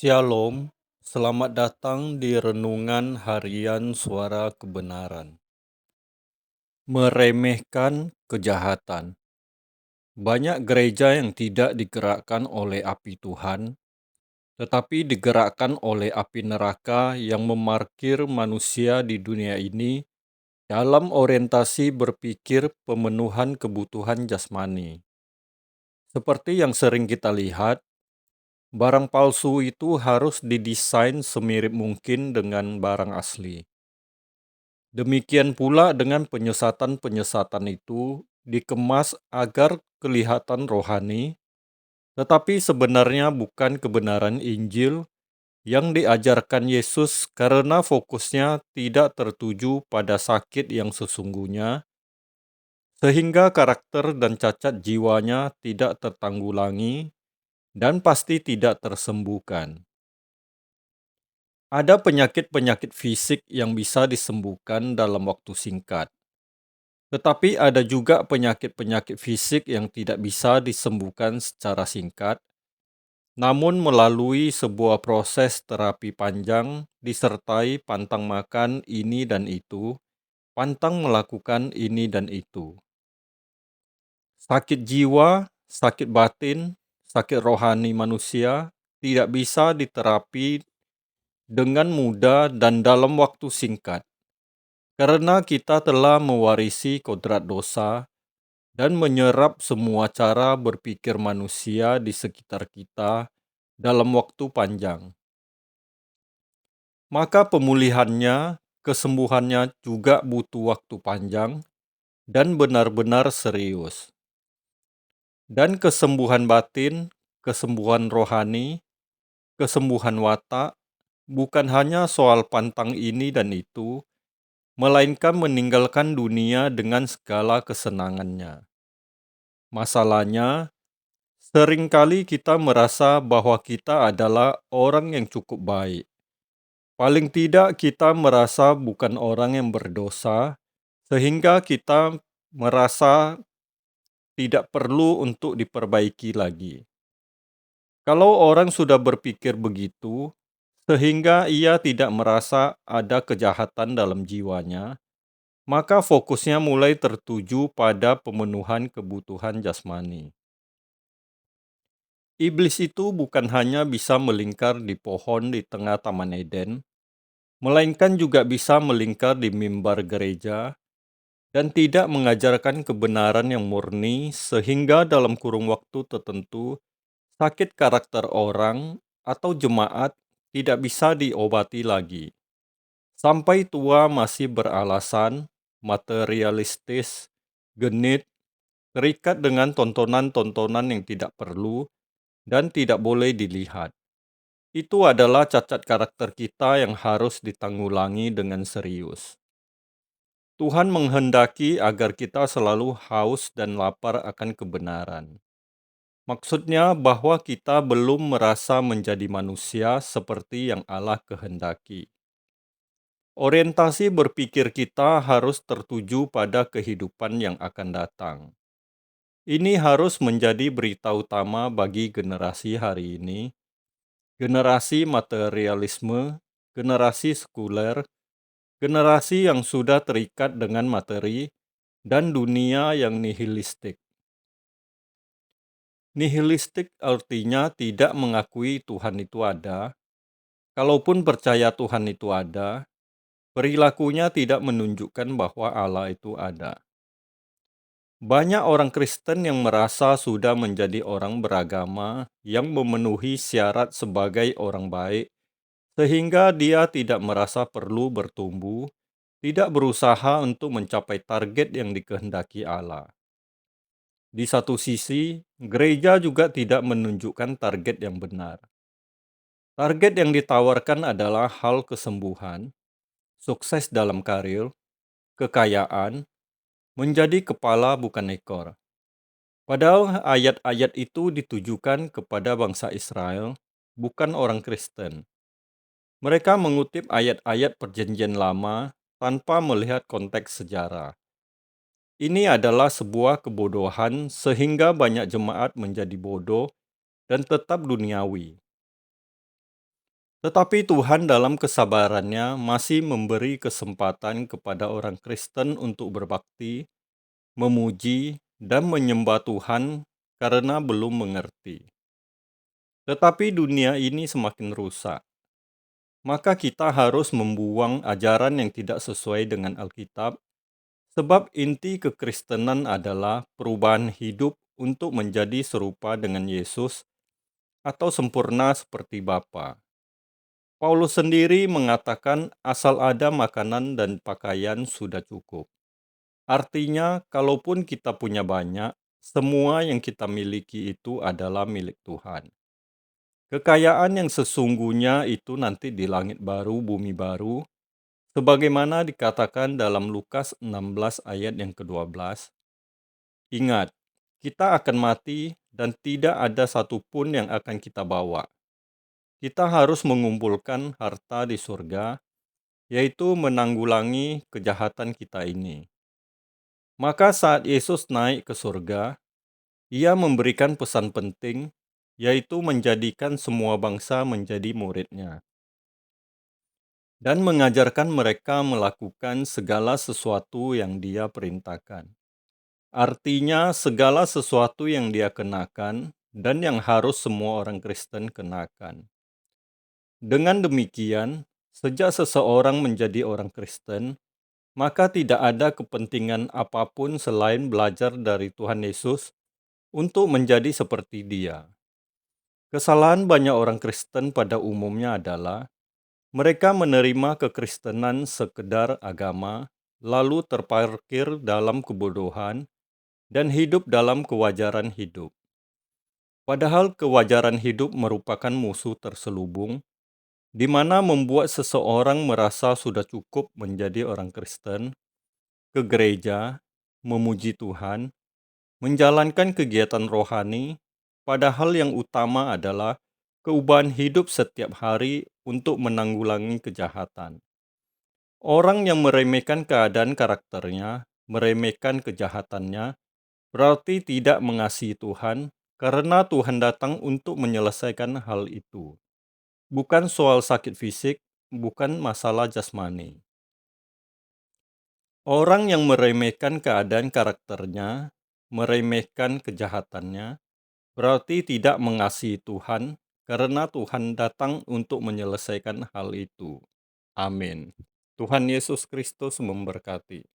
Shalom, selamat datang di Renungan Harian Suara Kebenaran. Meremehkan kejahatan. Banyak gereja yang tidak digerakkan oleh api Tuhan, tetapi digerakkan oleh api neraka yang memarkir manusia di dunia ini dalam orientasi berpikir pemenuhan kebutuhan jasmani. Seperti yang sering kita lihat, barang palsu itu harus didesain semirip mungkin dengan barang asli. Demikian pula dengan penyesatan-penyesatan itu dikemas agar kelihatan rohani, tetapi sebenarnya bukan kebenaran Injil yang diajarkan Yesus karena fokusnya tidak tertuju pada sakit yang sesungguhnya, sehingga karakter dan cacat jiwanya tidak tertanggulangi dan pasti tidak tersembuhkan. Ada penyakit-penyakit fisik yang bisa disembuhkan dalam waktu singkat. Tetapi ada juga penyakit-penyakit fisik yang tidak bisa disembuhkan secara singkat, namun melalui sebuah proses terapi panjang disertai pantang makan ini dan itu, pantang melakukan ini dan itu. Sakit jiwa, sakit batin, sakit rohani manusia tidak bisa diterapi dengan mudah dan dalam waktu singkat, karena kita telah mewarisi kodrat dosa dan menyerap semua cara berpikir manusia di sekitar kita dalam waktu panjang. Maka pemulihannya, kesembuhannya juga butuh waktu panjang dan benar-benar serius. Dan kesembuhan batin, kesembuhan rohani, kesembuhan watak bukan hanya soal pantang ini dan itu, melainkan meninggalkan dunia dengan segala kesenangannya. Masalahnya, seringkali kita merasa bahwa kita adalah orang yang cukup baik. Paling tidak kita merasa bukan orang yang berdosa, sehingga kita merasa tidak perlu untuk diperbaiki lagi. Kalau orang sudah berpikir begitu, sehingga ia tidak merasa ada kejahatan dalam jiwanya, maka fokusnya mulai tertuju pada pemenuhan kebutuhan jasmani. Iblis itu bukan hanya bisa melingkar di pohon di tengah Taman Eden, melainkan juga bisa melingkar di mimbar gereja dan tidak mengajarkan kebenaran yang murni sehingga dalam kurung waktu tertentu sakit karakter orang atau jemaat tidak bisa diobati lagi. Sampai tua masih beralasan, materialistis, genit, terikat dengan tontonan-tontonan yang tidak perlu dan tidak boleh dilihat. Itu adalah cacat karakter kita yang harus ditanggulangi dengan serius. Tuhan menghendaki agar kita selalu haus dan lapar akan kebenaran. Maksudnya bahwa kita belum merasa menjadi manusia seperti yang Allah kehendaki. Orientasi berpikir kita harus tertuju pada kehidupan yang akan datang. Ini harus menjadi berita utama bagi generasi hari ini, generasi materialisme, generasi sekuler, generasi yang sudah terikat dengan materi, dan dunia yang nihilistik. Nihilistik artinya tidak mengakui Tuhan itu ada. Kalaupun percaya Tuhan itu ada, perilakunya tidak menunjukkan bahwa Allah itu ada. Banyak orang Kristen yang merasa sudah menjadi orang beragama yang memenuhi syarat sebagai orang baik, sehingga dia tidak merasa perlu bertumbuh, tidak berusaha untuk mencapai target yang dikehendaki Allah. Di satu sisi, gereja juga tidak menunjukkan target yang benar. Target yang ditawarkan adalah hal kesembuhan, sukses dalam karir, kekayaan, menjadi kepala bukan ekor. Padahal ayat-ayat itu ditujukan kepada bangsa Israel, bukan orang Kristen. Mereka mengutip ayat-ayat Perjanjian Lama tanpa melihat konteks sejarah. Ini adalah sebuah kebodohan sehingga banyak jemaat menjadi bodoh dan tetap duniawi. Tetapi Tuhan dalam kesabarannya masih memberi kesempatan kepada orang Kristen untuk berbakti, memuji, dan menyembah Tuhan karena belum mengerti. Tetapi dunia ini semakin rusak, maka kita harus membuang ajaran yang tidak sesuai dengan Alkitab, sebab inti kekristenan adalah perubahan hidup untuk menjadi serupa dengan Yesus atau sempurna seperti Bapa. Paulus sendiri mengatakan asal ada makanan dan pakaian sudah cukup. Artinya, kalaupun kita punya banyak, semua yang kita miliki itu adalah milik Tuhan. Kekayaan yang sesungguhnya itu nanti di langit baru, bumi baru, sebagaimana dikatakan dalam Lukas 16 ayat yang ke-12. Ingat, kita akan mati dan tidak ada satupun yang akan kita bawa. Kita harus mengumpulkan harta di surga, yaitu menanggulangi kejahatan kita ini. Maka saat Yesus naik ke surga, Ia memberikan pesan penting, yaitu menjadikan semua bangsa menjadi murid-Nya dan mengajarkan mereka melakukan segala sesuatu yang Dia perintahkan. Artinya, segala sesuatu yang Dia kenakan dan yang harus semua orang Kristen kenakan. Dengan demikian, sejak seseorang menjadi orang Kristen, maka tidak ada kepentingan apapun selain belajar dari Tuhan Yesus untuk menjadi seperti Dia. Kesalahan banyak orang Kristen pada umumnya adalah mereka menerima kekristenan sekedar agama, lalu terparkir dalam kebodohan dan hidup dalam kewajaran hidup. Padahal kewajaran hidup merupakan musuh terselubung, di mana membuat seseorang merasa sudah cukup menjadi orang Kristen, ke gereja, memuji Tuhan, menjalankan kegiatan rohani, padahal yang utama adalah keubahan hidup setiap hari untuk menanggulangi kejahatan. Orang yang meremehkan keadaan karakternya, meremehkan kejahatannya, berarti tidak mengasihi Tuhan, karena Tuhan datang untuk menyelesaikan hal itu. Bukan soal sakit fisik, bukan masalah jasmani. Orang yang meremehkan keadaan karakternya, meremehkan kejahatannya, berarti tidak mengasihi Tuhan, karena Tuhan datang untuk menyelesaikan hal itu. Amin. Tuhan Yesus Kristus memberkati.